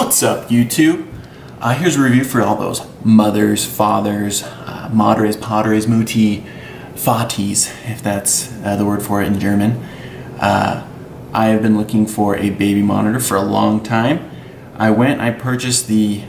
What's up, YouTube? Here's a review for all those mothers, fathers, madres, padres, mutti, fatis, if that's the word for it in German. I have been looking for a baby monitor for a long time. I purchased the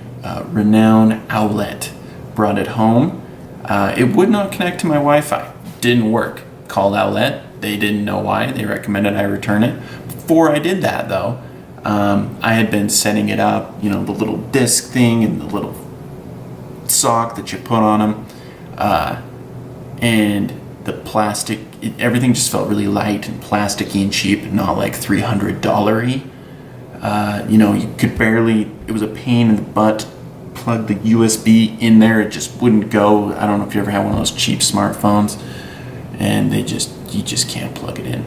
renowned Owlet, brought it home. It would not connect to my Wi-Fi. Didn't work. Called Owlet. They didn't know why. They recommended I return it. Before I did that, though, I had been setting it up, you know, the little disc thing and the little sock that you put on them, and the plastic, everything just felt really light and plasticky and cheap, not like $300-y. You know, you could barely, it was a pain in the butt, plug the USB in there, it just wouldn't go. I don't know if you ever had one of those cheap smartphones, and you just can't plug it in.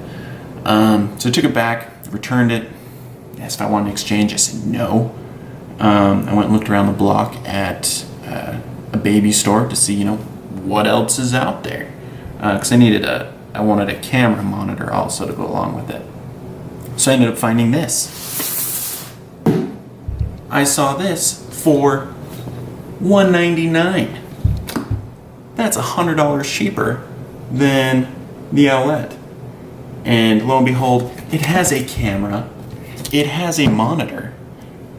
So I took it back, returned it, asked if I wanted to exchange. I said no. I went and looked around the block at a baby store to see, you know, what else is out there. Because I wanted a camera monitor also to go along with it. So I ended up finding this. I saw this for $199. That's $100 cheaper than the Owlet. And lo and behold, it has a camera, it has a monitor,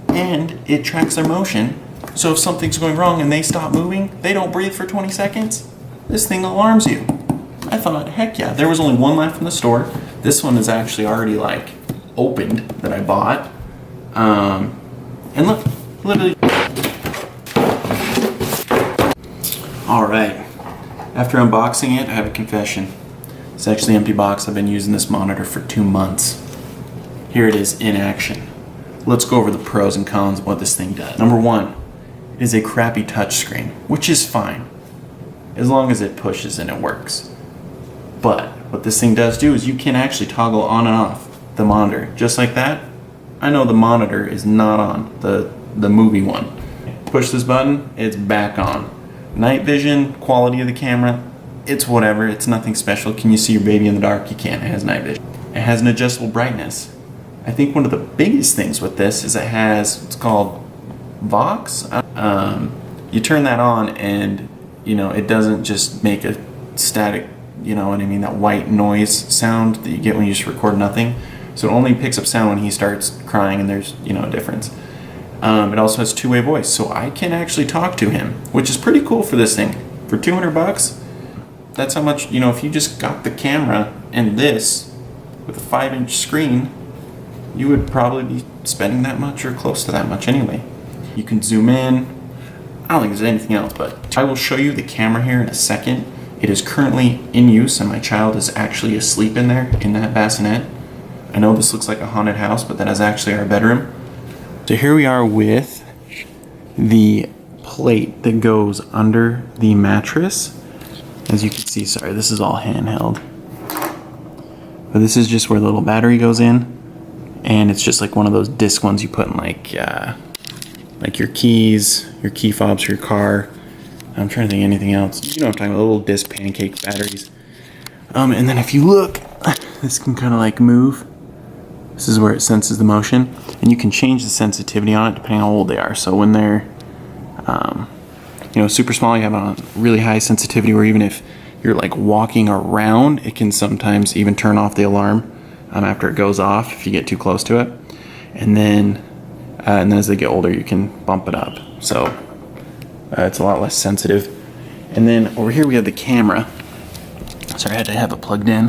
and it tracks their motion. So if something's going wrong and they stop moving, they don't breathe for 20 seconds, this thing alarms you. I thought, heck yeah, there was only one left in the store. This one is actually already like opened that I bought. And look, literally. All right, after unboxing it, I have a confession. It's actually an empty box. I've been using this monitor for 2 months. Here it is in action. Let's go over the pros and cons of what this thing does. Number one, it is a crappy touchscreen, which is fine, as long as it pushes and it works. But what this thing does do is you can actually toggle on and off the monitor, just like that. I know the monitor is not on, the movie one. Push this button, it's back on. Night vision, quality of the camera, it's whatever, it's nothing special. Can you see your baby in the dark? You can, it has night vision. It has an adjustable brightness. I think one of the biggest things with this is it has, it's called Vox. You turn that on and, you know, it doesn't just make a static, you know what I mean, that white noise sound that you get when you just record nothing. So it only picks up sound when he starts crying and there's, you know, a difference. It also has two-way voice, so I can actually talk to him, which is pretty cool for this thing. For $200, that's how much, you know, if you just got the camera and this with a 5-inch screen, you would probably be spending that much or close to that much anyway. You can zoom in. I don't think there's anything else, but I will show you the camera here in a second. It is currently in use and my child is actually asleep in there, in that bassinet. I know this looks like a haunted house, but that is actually our bedroom. So here we are with the plate that goes under the mattress. As you can see, sorry, this is all handheld. But this is just where the little battery goes in. And it's just like one of those disc ones you put in like your keys, your key fobs for your car. I'm trying to think of anything else. You know what I'm talking about, little disc pancake batteries. And then if you look, this can kind of like move. This is where it senses the motion. And you can change the sensitivity on it depending on how old they are. So when they're, you know, super small, you have it on really high sensitivity, where even if you're like walking around, it can sometimes even turn off the alarm after it goes off if you get too close to it. And then as they get older, you can bump it up. So it's a lot less sensitive. And then over here we have the camera. Sorry, I had to have it plugged in.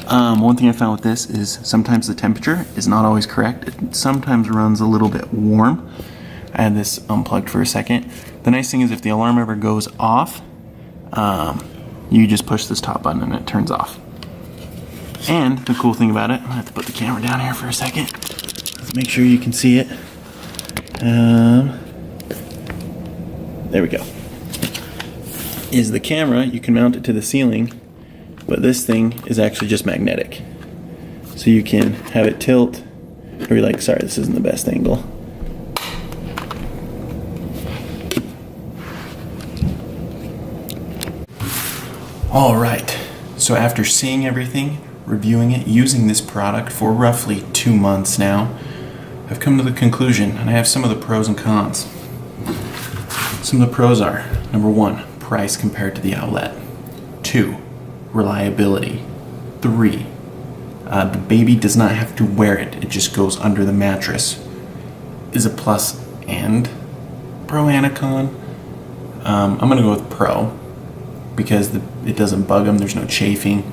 One thing I found with this is sometimes the temperature is not always correct. It sometimes runs a little bit warm. I had this unplugged for a second. The nice thing is if the alarm ever goes off, you just push this top button and it turns off. And the cool thing about it, I'm gonna have to put the camera down here for a second. Let's make sure you can see it. There we go. Is the camera, you can mount it to the ceiling, but this thing is actually just magnetic. So you can have it tilt, or you're like, sorry, this isn't the best angle. All right, so after seeing everything, reviewing it, using this product for roughly 2 months now, I've come to the conclusion, and I have some of the pros and cons. Some of the pros are, number 1, price compared to the Owlet. 2, reliability. 3, the baby does not have to wear it. It just goes under the mattress. Is a plus and pro and a con. I'm going to go with pro because it doesn't bug them. There's no chafing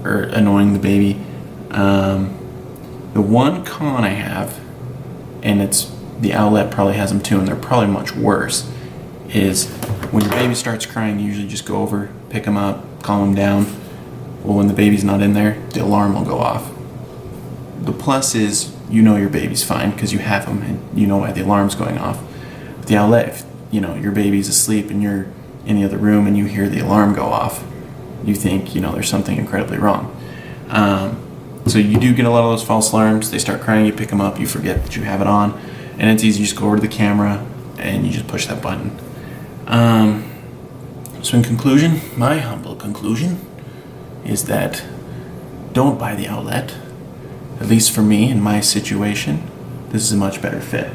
or annoying the baby. The one con I have, and it's the Owlet probably has them too, and they're probably much worse, is when your baby starts crying, you usually just go over, pick them up, calm them down. Well, when the baby's not in there, the alarm will go off. The plus is you know your baby's fine because you have them and you know why the alarm's going off. With the Owlet, if your baby's asleep and you're in the other room and you hear the alarm go off, you think there's something incredibly wrong. So you do get a lot of those false alarms. They start crying, you pick them up, you forget that you have it on, and it's easy. You just go over to the camera and you just push that button. So in conclusion, my humble conclusion is that don't buy the Owlet. At least for me, in my situation, this is a much better fit.